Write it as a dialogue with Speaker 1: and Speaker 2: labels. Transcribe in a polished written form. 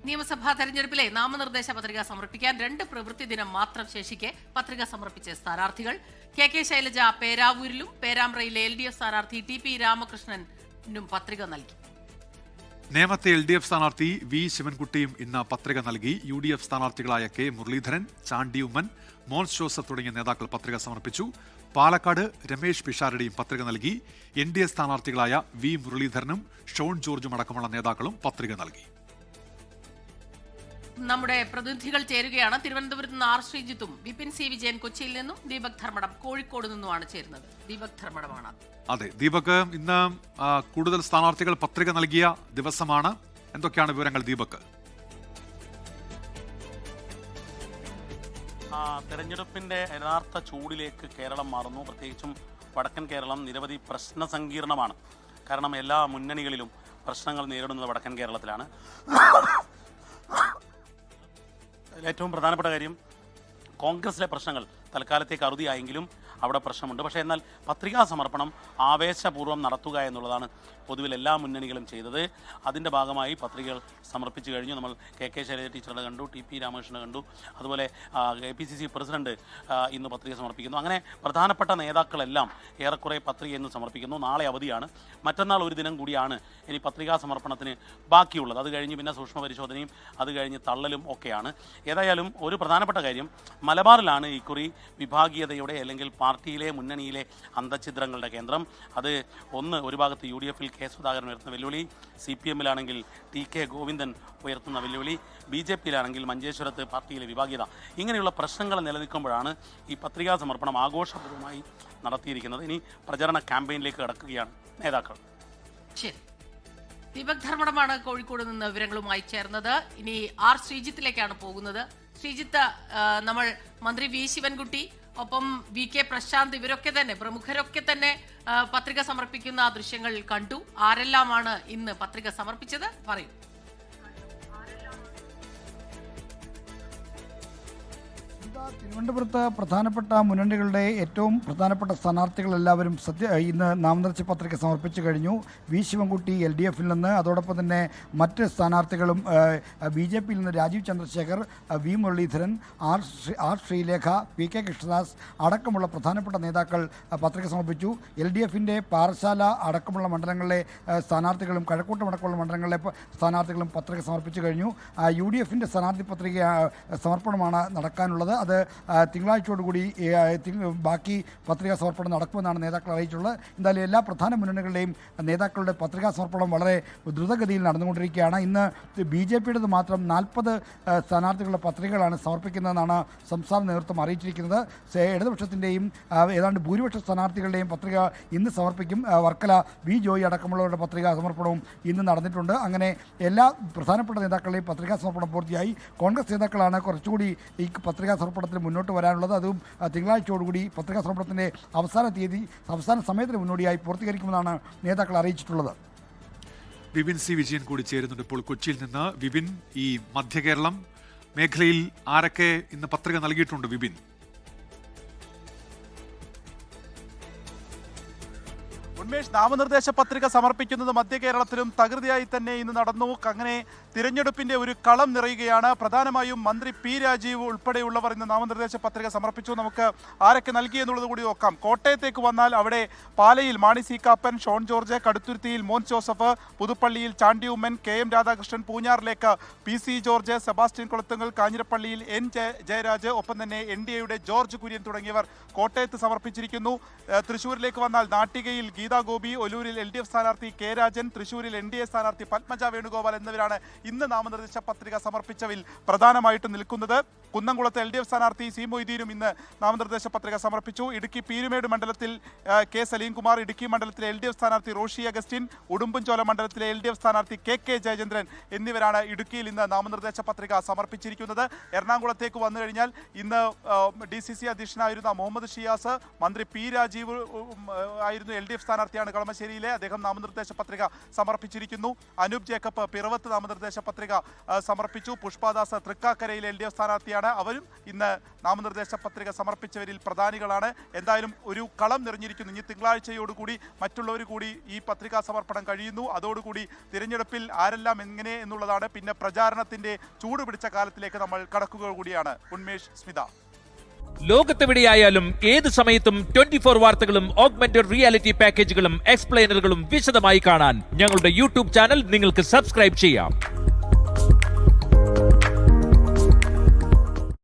Speaker 1: നിയമസഭാ തെരഞ്ഞെടുപ്പിലെ നാമനിർദ്ദേശ പത്രിക സമർപ്പിക്കാൻ 2 പ്രവൃത്തി ദിനം മാത്രം ശേഷിക്കെ പത്രിക സമർപ്പിച്ച സ്ഥാനാർത്ഥികൾ കെ ശൈലജ പേരാവൂരിലും പേരാമ്പ്രയിലെ LDF സ്ഥാനാർത്ഥി TP രാമകൃഷ്ണനും പത്രിക നൽകി.
Speaker 2: നേമത്തെ LDF സ്ഥാനാർത്ഥി V ശിവൻകുട്ടിയും ഇന്ന് പത്രിക നൽകി. UDF സ്ഥാനാർത്ഥികളായ K Muraleedharan, Chandy Oommen, Mons Joseph തുടങ്ങിയ നേതാക്കൾ പത്രിക സമർപ്പിച്ചു. പാലക്കാട് രമേശ് പിഷാരടിയും പത്രിക നൽകി. NDA സ്ഥാനാർത്ഥികളായ V മുരളീധരനും ഷോൺ ജോർജും അടക്കമുള്ള നേതാക്കളും പത്രിക നൽകി.
Speaker 1: നമ്മുടെ പ്രതിനിധികൾ ചേരുകയാണ്. തിരുവനന്തപുരത്ത് നിന്ന് R ശ്രീജിത്തും വിപിൻ C വിജയൻ കൊച്ചിയിൽ നിന്നും ദീപക് ധർമ്മടം കോഴിക്കോട് നിന്നുമാണ് ചേരുന്നത്. ദീപക് ധർമ്മടമാണ്.
Speaker 2: അതെ ദീപക്, ഇന്ന് കൂടുതൽ സ്ഥാനാർത്ഥികൾ പത്രിക നൽകിയ ദിവസമാണ്. എന്തൊക്കെയാണ് വിവരങ്ങൾ ദീപക്?
Speaker 3: തെരഞ്ഞെടുപ്പിന്റെ യഥാർത്ഥ ചൂടിലേക്ക് കേരളം മാറുന്നു. പ്രത്യേകിച്ചും വടക്കൻ കേരളം നിരവധി പ്രശ്ന സങ്കീർണമാണ്. കാരണം എല്ലാ മുന്നണികളിലും പ്രശ്നങ്ങൾ നേരിടുന്നത് വടക്കൻ കേരളത്തിലാണ്. ഏറ്റവും പ്രധാനപ്പെട്ട കാര്യം കോൺഗ്രസിലെ പ്രശ്നങ്ങൾ തൽക്കാലത്തേക്ക് അറുതിയായെങ്കിലും അവിടെ പ്രശ്നമുണ്ട്. പക്ഷേ എന്നാൽ പത്രികാ സമർപ്പണം ആവേശപൂർവ്വം നടത്തുക എന്നുള്ളതാണ് പൊതുവിൽ എല്ലാ മുന്നണികളും ചെയ്തത്. അതിൻ്റെ ഭാഗമായി പത്രികകൾ സമർപ്പിച്ചു കഴിഞ്ഞു. നമ്മൾ കെ ശൈലജ ടീച്ചറുടെ കണ്ടു, TP രാമകൃഷ്ണനെ കണ്ടു, അതുപോലെ APCC പ്രസിഡന്റ് ഇന്ന് പത്രിക സമർപ്പിക്കുന്നു. അങ്ങനെ പ്രധാനപ്പെട്ട നേതാക്കളെല്ലാം ഏറെക്കുറെ പത്രിക ഇന്ന് സമർപ്പിക്കുന്നു. നാളെ അവധിയാണ്. മറ്റന്നാൾ ഒരു ദിനം കൂടിയാണ് ഇനി പത്രികാ സമർപ്പണത്തിന് ബാക്കിയുള്ളത്. അത് കഴിഞ്ഞ് പിന്നെ സൂക്ഷ്മ പരിശോധനയും അത് കഴിഞ്ഞ് തള്ളലും ഒക്കെയാണ്. ഏതായാലും ഒരു പ്രധാനപ്പെട്ട കാര്യം, മലബാറിലാണ് ഇക്കുറി വിഭാഗീയതയുടെ അല്ലെങ്കിൽ പാർട്ടിയിലെ മുന്നണിയിലെ അന്തഛിദ്രങ്ങളുടെ കേന്ദ്രം. അത് ഒരു ഭാഗത്ത് UDF-ൽ K സുധാകരൻ ഉയർത്തുന്ന വെല്ലുവിളി, CPM-ലാണെങ്കിൽ TK ഗോവിന്ദൻ ഉയർത്തുന്ന വെല്ലുവിളി, BJP-ലാണെങ്കിൽ മഞ്ചേശ്വരത്ത് പാർട്ടിയിലെ വിഭാഗീയത, ഇങ്ങനെയുള്ള പ്രശ്നങ്ങൾ നിലനിൽക്കുമ്പോഴാണ് ഈ പത്രികാ സമർപ്പണം ആഘോഷപൂർവ്വമായി നടത്തിയിരിക്കുന്നത്. ഇനി പ്രചരണ ക്യാമ്പയിനിലേക്ക് കടക്കുകയാണ് നേതാക്കൾ.
Speaker 1: ശരി, ദീപക് ധർമ്മടമാണ് കോഴിക്കോട് നിന്ന് വിവരങ്ങളുമായി ചേർന്നത്. ഇനി R ശ്രീജിത്തിലേക്കാണ് പോകുന്നത്. ശ്രീജിത്ത്, നമ്മൾ മന്ത്രി V ശിവൻകുട്ടി ഒപ്പം VK പ്രശാന്ത് ഇവരൊക്കെ തന്നെ പ്രമുഖരൊക്കെ തന്നെ പത്രിക സമർപ്പിക്കുന്ന ദൃശ്യങ്ങൾ കണ്ടു. ആരെല്ലാമാണ് ഇന്ന് പത്രിക സമർപ്പിച്ചത്? പറയൂ.
Speaker 4: തിരുവനന്തപുരത്ത് പ്രധാനപ്പെട്ട മുന്നണികളുടെ ഏറ്റവും പ്രധാനപ്പെട്ട സ്ഥാനാർത്ഥികളെല്ലാവരും ഇന്ന് നാമനിർദ്ദേശ പത്രിക സമർപ്പിച്ചു കഴിഞ്ഞു. V ശിവൻകുട്ടി LDF-ൽ നിന്ന്, അതോടൊപ്പം തന്നെ മറ്റ് സ്ഥാനാർത്ഥികളും BJP-യിൽ നിന്ന് Rajeev Chandrasekhar, V Muraleedharan, R Sreelekha, PK Krishnadas അടക്കമുള്ള പ്രധാനപ്പെട്ട നേതാക്കൾ പത്രിക സമർപ്പിച്ചു. LDF-ന്റെ പാറശാല അടക്കമുള്ള മണ്ഡലങ്ങളിലെ സ്ഥാനാർത്ഥികളും കഴക്കൂട്ടം അടക്കമുള്ള മണ്ഡലങ്ങളിലെ സ്ഥാനാർത്ഥികളും പത്രിക സമർപ്പിച്ചു കഴിഞ്ഞു. UDF-ന്റെ സ്ഥാനാർത്ഥി പത്രിക സമർപ്പണമാണ് നടക്കാനുള്ളത്. അത് തിങ്കളാഴ്ചയോടുകൂടി ബാക്കി പത്രികാ സമർപ്പണം നടക്കുമെന്നാണ് നേതാക്കൾ അറിയിച്ചുള്ളത്. എന്തായാലും എല്ലാ പ്രധാന മുന്നണികളുടെയും നേതാക്കളുടെ പത്രികാ സമർപ്പണം വളരെ ദ്രുതഗതിയിൽ നടന്നുകൊണ്ടിരിക്കുകയാണ്. ഇന്ന് BJP-യുടേത് മാത്രം 40 സ്ഥാനാർത്ഥികളുടെ പത്രികകളാണ് സമർപ്പിക്കുന്നതെന്നാണ് സംസ്ഥാന നേതൃത്വം അറിയിച്ചിരിക്കുന്നത്. ഇടതുപക്ഷത്തിൻ്റെയും ഏതാണ്ട് ഭൂരിപക്ഷ സ്ഥാനാർത്ഥികളുടെയും പത്രിക ഇന്ന് സമർപ്പിക്കും. വർക്കല V ജോയി അടക്കമുള്ളവരുടെ പത്രികാ സമർപ്പണവും ഇന്ന് നടന്നിട്ടുണ്ട്. അങ്ങനെ എല്ലാ പ്രധാനപ്പെട്ട നേതാക്കളുടെയും പത്രികാ സമർപ്പണം പൂർത്തിയായി. കോൺഗ്രസ് നേതാക്കളാണ് കുറച്ചുകൂടി ഈ പത്രികാ സമർപ്പണത്തിന് മുന്നോട്ട് വരാനുള്ളത്. അതും തിങ്കളാഴ്ചയോടുകൂടി പത്രികാ സമർപ്പണത്തിൻ്റെ അവസാന സമയത്തിന് മുന്നോടിയായി പൂർത്തീകരിക്കുമെന്നാണ് നേതാക്കൾ അറിയിച്ചിട്ടുള്ളത്.
Speaker 2: വിപിൻ C വിജയൻ കൂടി ചേരുന്നുണ്ട് ഇപ്പോൾ കൊച്ചിയിൽ നിന്ന്. വിപിൻ, ഈ മധ്യകേരളം മേഖലയിൽ ആരൊക്കെ ഇന്ന് പത്രിക നൽകിയിട്ടുണ്ട് വിപിൻ?
Speaker 5: ഉന്മേഷ്, നാമനിർദ്ദേശ പത്രിക സമർപ്പിക്കുന്നത് മധ്യ കേരളത്തിലും തകൃതിയായി തന്നെ ഇന്ന് നടന്നു. അങ്ങനെ തിരഞ്ഞെടുപ്പിന്റെ ഒരു കളം നിറയുകയാണ്. പ്രധാനമായും മന്ത്രി P രാജീവ് ഉൾപ്പെടെയുള്ളവർ ഇന്ന് നാമനിർദ്ദേശ പത്രിക സമർപ്പിച്ചു. നമുക്ക് ആരൊക്കെ നൽകി എന്നുള്ളത് കൂടി നോക്കാം. കോട്ടയത്തേക്ക് വന്നാൽ അവിടെ പാലയിൽ മാണി C കാപ്പൻ, ഷോൺ ജോർജ്, കടുത്തുരുത്തിയിൽ മോൻസ് ജോസഫ്, പുതുപ്പള്ളിയിൽ ചാണ്ടി ഉമ്മൻ, KM രാധാകൃഷ്ണൻ, പൂഞ്ഞാറിലേക്ക് PC ജോർജ്, സെബാസ്റ്റ്യൻ കുളത്തുങ്കൽ, കാഞ്ഞിരപ്പള്ളിയിൽ N ജയരാജ്, ഒപ്പം തന്നെ NDAയുടെ ജോർജ് കുര്യൻ തുടങ്ങിയവർ കോട്ടയത്ത് സമർപ്പിച്ചിരിക്കുന്നു. തൃശ്ശൂരിലേക്ക് വന്നാൽ നാട്ടികയിൽ ഗീതാ ഗോപി, ഒലൂരിൽ LDF സ്ഥാനാർത്ഥി K രാജൻ, തൃശ്ശൂരിൽ NDA സ്ഥാനാർത്ഥി പത്മജ വേണുഗോപാൽ എന്നിവരാണ് ഇന്ന് നാമനിർദ്ദേശ പത്രിക സമർപ്പിച്ചവരിൽ പ്രധാനമായിട്ടും നിൽക്കുന്നത്. കുന്നംകുളത്ത് LDF സ്ഥാനാർത്ഥി C മൊയ്തീനും ഇന്ന് നാമനിർദ്ദേശ പത്രിക സമർപ്പിച്ചു. ഇടുക്കി പീരുമേട് മണ്ഡലത്തിൽ K സലീംകുമാർ, ഇടുക്കി മണ്ഡലത്തിലെ LDF സ്ഥാനാർത്ഥി റോഷി അഗസ്റ്റിൻ, ഉടുമ്പൻചോല മണ്ഡലത്തിലെ LDF സ്ഥാനാർത്ഥി KK ജയചന്ദ്രൻ എന്നിവരാണ് ഇടുക്കിയിൽ ഇന്ന് നാമനിർദ്ദേശ പത്രിക സമർപ്പിച്ചിരിക്കുന്നത്. എറണാകുളത്തേക്ക് വന്നു കഴിഞ്ഞാൽ ഇന്ന് DCC അധ്യക്ഷനായിരുന്ന മുഹമ്മദ് ഷിയാസ്, മന്ത്രി P രാജീവ് ആയിരുന്നു LDF സ്ഥാനാർത്ഥി. സ്ഥാനാർത്ഥിയാണ് കളമശ്ശേരിയിലെ. അദ്ദേഹം നാമനിർദ്ദേശ പത്രിക സമർപ്പിച്ചിരിക്കുന്നു. അനൂപ് ജേക്കബ് പിറവത്ത് നാമനിർദ്ദേശ പത്രിക സമർപ്പിച്ചു. പുഷ്പദാസ് തൃക്കാക്കരയിലെ LDF സ്ഥാനാർത്ഥിയാണ്. അവരും ഇന്ന് നാമനിർദ്ദേശ പത്രിക സമർപ്പിച്ചവരിൽ പ്രധാനികളാണ്. എന്തായാലും ഒരു കളം നിറഞ്ഞിരിക്കുന്നു. ഇനി തിങ്കളാഴ്ചയോടുകൂടി മറ്റുള്ളവർ കൂടി ഈ പത്രികാ സമർപ്പണം കഴിയുന്നു. അതോടുകൂടി തിരഞ്ഞെടുപ്പിൽ ആരെല്ലാം എങ്ങനെ എന്നുള്ളതാണ്. പിന്നെ പ്രചാരണത്തിന്റെ ചൂട് പിടിച്ച കാലത്തിലേക്ക് നമ്മൾ കടക്കുക കൂടിയാണ്. ഉന്മേഷ്, സ്മിത.
Speaker 6: ലോകത്തെവിടെയായാലും ഏത് സമയത്തും 24 വാർത്തകളും ഓഗ്മെന്റഡ് റിയാലിറ്റി പാക്കേജുകളും എക്സ്പ്ലെയിനറുകളും വിശദമായി കാണാൻ ഞങ്ങളുടെ യൂട്യൂബ് ചാനൽ നിങ്ങൾക്ക് സബ്സ്ക്രൈബ് ചെയ്യാം.